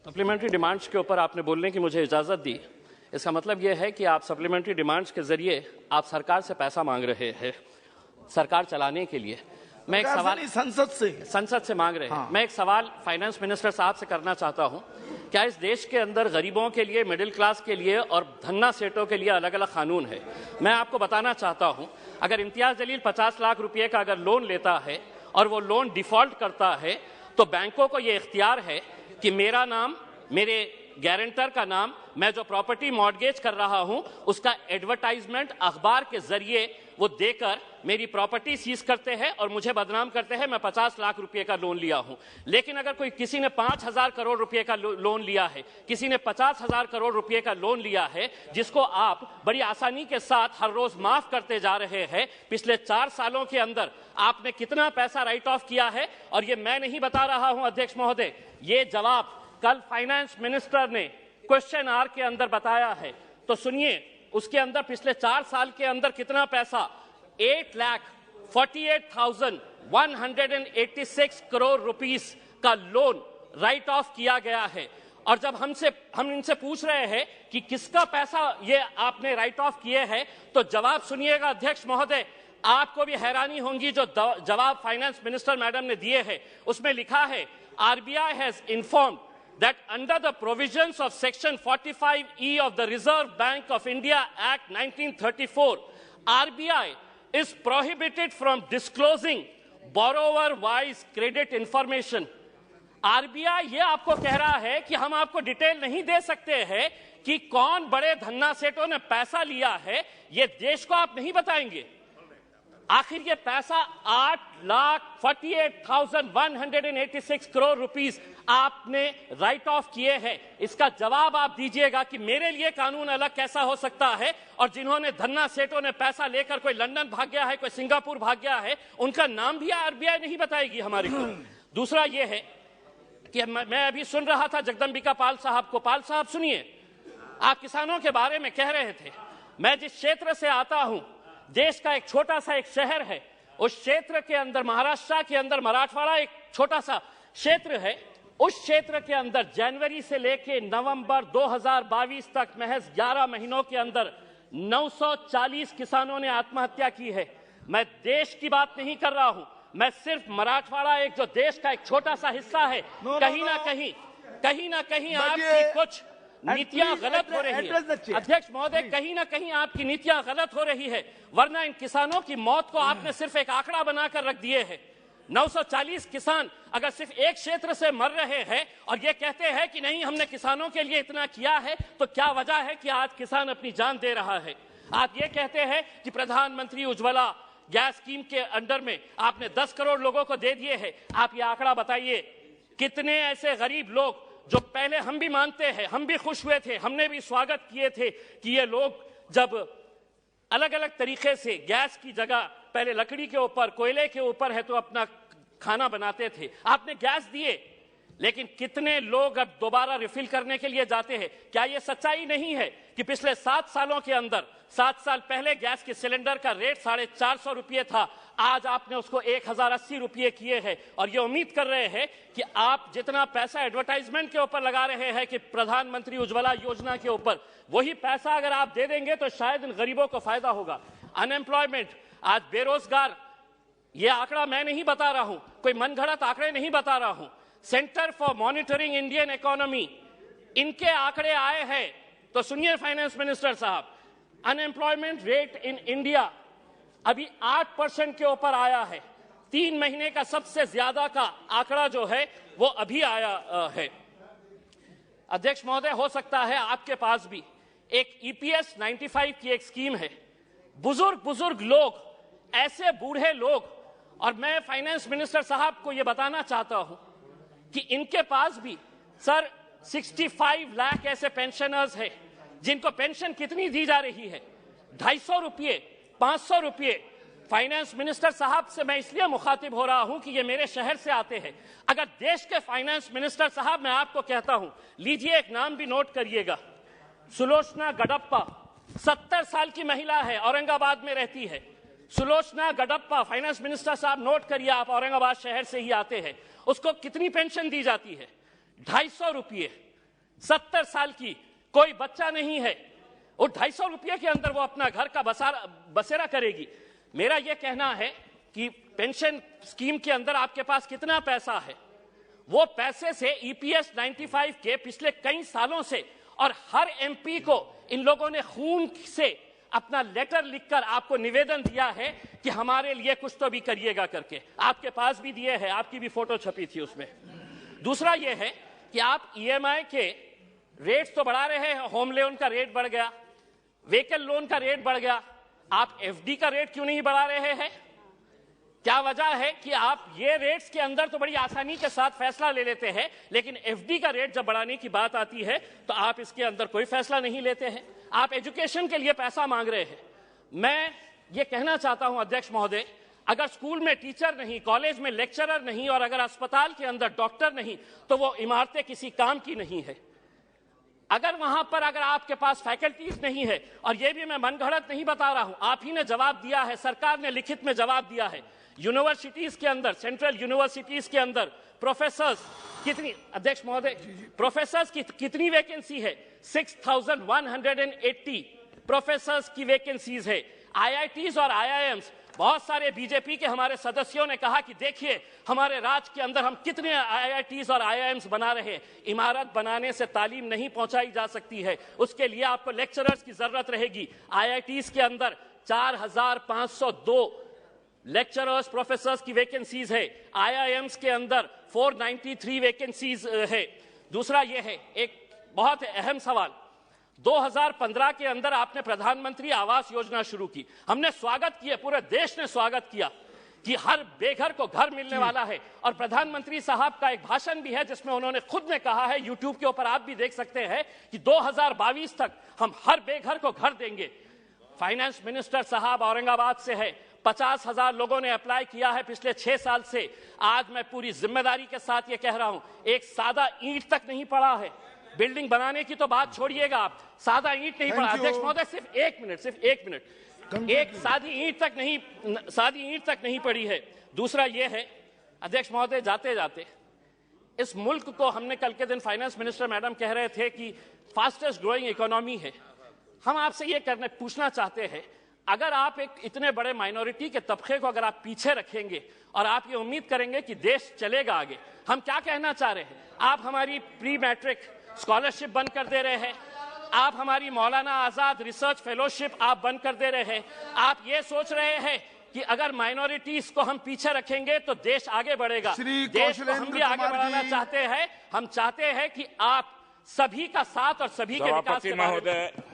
Supplementary demands के ऊपर आपने बोलने की मुझे इजाज़त दी। इसका मतलब यह है कि आप सप्लीमेंट्री डिमांड्स के जरिए आप सरकार से पैसा मांग रहे हैं सरकार चलाने के लिए। मैं एक सवाल संसद से मांग रहे हैं। मैं एक सवाल फाइनेंस मिनिस्टर साहब से करना चाहता हूं। क्या इस देश के अंदर गरीबों के लिए, मिडिल क्लास के लिए और धन्ना सेठों के लिए अलग अलग कानून है? मैं आपको बताना चाहता हूं, अगर इम्तियाज जलील 50 लाख रुपए का अगर लोन लेता है और वो लोन डिफॉल्ट करता है तो बैंकों को ये इख्तियार है कि मेरा नाम, मेरे गारंटर का नाम, मैं जो प्रॉपर्टी मॉर्गेज कर रहा हूं उसका एडवर्टाइजमेंट अखबार के जरिए वो देकर मेरी प्रॉपर्टी सीज करते हैं और मुझे बदनाम करते हैं मैं 50 लाख रुपए का लोन लिया हूं। लेकिन अगर कोई किसी ने 5,000 करोड़ रुपए का लोन लिया है, किसी ने 50,000 करोड़ रुपए का लोन लिया है, जिसको आप बड़ी आसानी के साथ हर रोज माफ करते जा रहे हैं, पिछले 4 सालों के अंदर आपने कितना पैसा राइट ऑफ किया है? और ये मैं नहीं बता रहा हूं अध्यक्ष महोदय, ये जवाब कल फाइनेंस मिनिस्टर ने क्वेश्चन आवर के अंदर बताया है। तो सुनिए, उसके अंदर पिछले 4 साल के अंदर कितना पैसा 8,48,186 करोड़ रुपीस का लोन राइट ऑफ किया गया है। और जब हम इनसे पूछ रहे हैं कि किसका पैसा ये आपने राइट ऑफ किए हैं, तो जवाब सुनिएगा अध्यक्ष महोदय, आपको भी हैरानी होगी जो जवाब फाइनेंस मिनिस्टर मैडम ने दिए हैं। उसमें लिखा है, RBI has informed that under the provisions of Section 45E of the Reserve Bank of India Act 1934, RBI is prohibited from disclosing borrower-wise credit information. RBI ये आपको कह रहा है कि हम आपको डिटेल नहीं दे सकते हैं कि कौन बड़े धन्ना सेठों ने पैसा लिया है, ये देश को आप नहीं बताएंगे। आखिर ये पैसा 8,48,186 करोड़ रुपीस आपने राइट ऑफ किए हैं। इसका जवाब आप दीजिएगा कि मेरे लिए कानून अलग कैसा हो सकता है, और जिन्होंने धन्ना सेठों ने पैसा लेकर कोई लंदन भाग गया है, कोई सिंगापुर भाग गया है, उनका नाम भी RBI नहीं बताएगी हमारे को। दूसरा ये है कि मैं अभी सुन रहा था जगदम्बिका पाल साहब को। पाल साहब सुनिए, आप किसानों के बारे में कह रहे थे। मैं जिस क्षेत्र से आता हूं, देश का एक छोटा सा एक शहर है, उस क्षेत्र के अंदर, महाराष्ट्र के अंदर मराठवाड़ा एक छोटा सा क्षेत्र है, उस क्षेत्र के अंदर जनवरी से लेकर नवंबर 2022 तक महज 11 महीनों के अंदर 940 किसानों ने आत्महत्या की है। मैं देश की बात नहीं कर रहा हूं, मैं सिर्फ मराठवाड़ा एक जो देश का एक छोटा सा हिस्सा है, कहीं ना कहीं आपकी कुछ नीतियां गलत हो रही है अध्यक्ष महोदय, कहीं ना कहीं आपकी नीतियां गलत हो रही है। वरना इन किसानों की मौत को आपने सिर्फ एक आंकड़ा बनाकर रख दिए है। 940 किसान अगर सिर्फ एक क्षेत्र से मर रहे हैं और ये कहते हैं कि नहीं हमने किसानों के लिए इतना किया है, तो क्या वजह है कि आज किसान अपनी जान दे रहा है? आप ये कहते हैं कि प्रधानमंत्री उज्ज्वला गैस स्कीम के अंडर में आपने 10 करोड़ लोगों को दे दिए हैं। आप ये आंकड़ा बताइए, कितने ऐसे गरीब लोग जो पहले हम भी मानते हैं, हम भी खुश हुए थे, हमने भी स्वागत किए थे कि ये लोग जब अलग अलग तरीके से गैस की जगह पहले लकड़ी के ऊपर, कोयले के ऊपर है तो अपना खाना बनाते थे, आपने गैस दिए, लेकिन कितने लोग अब दोबारा रिफिल करने के लिए जाते हैं? क्या यह सच्चाई नहीं है कि पिछले 7 सालों के अंदर, 7 साल पहले गैस के सिलेंडर का रेट 450 रुपये था, आज आपने उसको 1080 रुपये किए हैं, और ये उम्मीद कर रहे हैं कि आप जितना पैसा एडवर्टाइजमेंट के ऊपर लगा रहे हैं कि प्रधानमंत्री उज्ज्वला योजना के ऊपर, वही पैसा अगर आप दे देंगे तो शायद इन गरीबों को फायदा होगा। अनएम्प्लॉयमेंट, आज बेरोजगार, ये आंकड़ा मैं नहीं बता रहा हूं, कोई मनगढ़ंत आंकड़े नहीं बता रहा हूं, centre for monitoring Indian economy, इनके आंकड़े आए हैं। तो सुनिए फाइनेंस मिनिस्टर साहब, अनएम्प्लॉयमेंट रेट इन इंडिया अभी 8% के ऊपर आया है। 3 महीने का सबसे ज्यादा का आंकड़ा जो है वो अभी आया है। अध्यक्ष महोदय, हो सकता है आपके पास भी एक EPS 95 की एक स्कीम है। बुजुर्ग लोग, ऐसे बूढ़े लोग, और मैं फाइनेंस मिनिस्टर साहब को यह बताना चाहता हूं कि इनके पास भी सर 65 लाख ऐसे पेंशनर्स हैं जिनको पेंशन कितनी दी जा रही है? 250 रुपये, 500 रुपये। फाइनेंस मिनिस्टर साहब से मैं इसलिए मुखातिब हो रहा हूं कि ये मेरे शहर से आते हैं। अगर देश के फाइनेंस मिनिस्टर साहब, मैं आपको कहता हूं, लीजिए एक नाम भी नोट करिएगा, सुलोचना गडप्पा, 70 साल की महिला है, औरंगाबाद में रहती है। सुलोचना गडप्पा, फाइनेंस मिनिस्टर साहब नोट करिए, आप औरंगाबाद शहर से ही आते हैं। उसको कितनी पेंशन दी जाती है? 250 रुपये। 70 साल की कोई बच्चा नहीं है, वो 250 रुपये के अंदर वो अपना घर का बसेरा करेगी। मेरा ये कहना है कि पेंशन स्कीम के अंदर आपके पास कितना पैसा है, वो पैसे से ईपीएस 95 के पिछले कई सालों से, और हर एमपी को इन लोगों ने खून से अपना लेटर लिखकर आपको निवेदन दिया है कि हमारे लिए कुछ तो भी करिएगा करके, आपके पास भी दिए हैं, आपकी भी फोटो छपी थी उसमें। दूसरा ये है कि आप ईएमआई के रेट्स तो बढ़ा रहे हैं, होम लोन का रेट बढ़ गया, व्हीकल लोन का रेट बढ़ गया, आप एफडी का रेट क्यों नहीं बढ़ा रहे हैं? क्या वजह है कि आप ये रेट्स के अंदर तो बड़ी आसानी के साथ फैसला ले लेते हैं, लेकिन एफडी का रेट जब बढ़ाने की बात आती है तो आप इसके अंदर कोई फैसला नहीं लेते हैं। आप एजुकेशन के लिए पैसा मांग रहे हैं। मैं ये कहना चाहता हूं अध्यक्ष महोदय, अगर स्कूल में टीचर नहीं, कॉलेज में लेक्चरर नहीं, और अगर अस्पताल के अंदर डॉक्टर नहीं, तो वो इमारतें किसी काम की नहीं है। अगर वहां पर अगर आपके पास फैकल्टीज नहीं है, और ये भी मैं मनगढ़ंत नहीं बता रहा हूं, आप ही ने जवाब दिया है, सरकार ने लिखित में जवाब दिया है, यूनिवर्सिटीज के अंदर, सेंट्रल यूनिवर्सिटीज के अंदर प्रोफेसर्स कितनी, अध्यक्ष महोदय, प्रोफेसर्स की कितनी वैकेंसी है? 6180 प्रोफेसर्स की वैकेंसीज है। आईआईटीज और आईआईएम्स, बहुत सारे बीजेपी के हमारे सदस्यों ने कहा कि देखिए हमारे राज्य के अंदर हम कितने आईआईटीज और आईआईएम्स बना रहे हैं। इमारत बनाने से तालीम नहीं पहुंचाई जा सकती है, उसके लिए आपको लेक्चरर्स की जरूरत रहेगी। आईआईटीज के अंदर 4502 लेक्चरर्स प्रोफेसर्स की वैकेंसीज है, आईआईएम्स के अंदर 493 वैकेंसीज है। दूसरा ये है एक बहुत अहम सवाल, 2015 के अंदर आपने प्रधानमंत्री आवास योजना शुरू की, हमने स्वागत किया, पूरे देश ने स्वागत किया कि हर बेघर को घर मिलने वाला है। और प्रधानमंत्री साहब का एक भाषण भी है जिसमें उन्होंने खुद ने कहा है, यूट्यूब के ऊपर आप भी देख सकते हैं, कि 2022 तक हम हर बेघर को घर देंगे। फाइनेंस मिनिस्टर साहब औरंगाबाद से है, 50,000 लोगों ने अप्लाई किया है पिछले 6 साल से। आज मैं पूरी जिम्मेदारी के साथ ये कह रहा हूं, एक सादा ईंट तक नहीं पड़ा है। बिल्डिंग बनाने की तो बात छोड़िएगा आप, सादा ईंट नहीं पड़ा। अध्यक्ष महोदय सिर्फ एक मिनट, एक सादी ईंट तक नहीं पड़ी है। दूसरा ये है अध्यक्ष महोदय, जाते जाते इस मुल्क को, हमने कल के दिन फाइनेंस मिनिस्टर मैडम कह रहे थे कि फास्टेस्ट ग्रोइंग इकोनॉमी है। हम आपसे ये पूछना चाहते हैं, अगर आप एक इतने बड़े माइनॉरिटी के तबके को अगर आप पीछे रखेंगे और आप ये उम्मीद करेंगे कि देश चलेगा आगे, हम क्या कहना चाह रहे हैं? आप हमारी प्री मैट्रिक स्कॉलरशिप बंद कर दे रहे हैं, आप हमारी मौलाना आजाद रिसर्च फेलोशिप आप बंद कर दे रहे हैं। आप ये सोच रहे हैं कि अगर माइनॉरिटीज को हम पीछे रखेंगे तो देश आगे बढ़ेगा। देश को हम भी आगे बढ़ाना चाहते हैं। हम चाहते हैं कि आप सभी का साथ और सभी के विकास के बारे में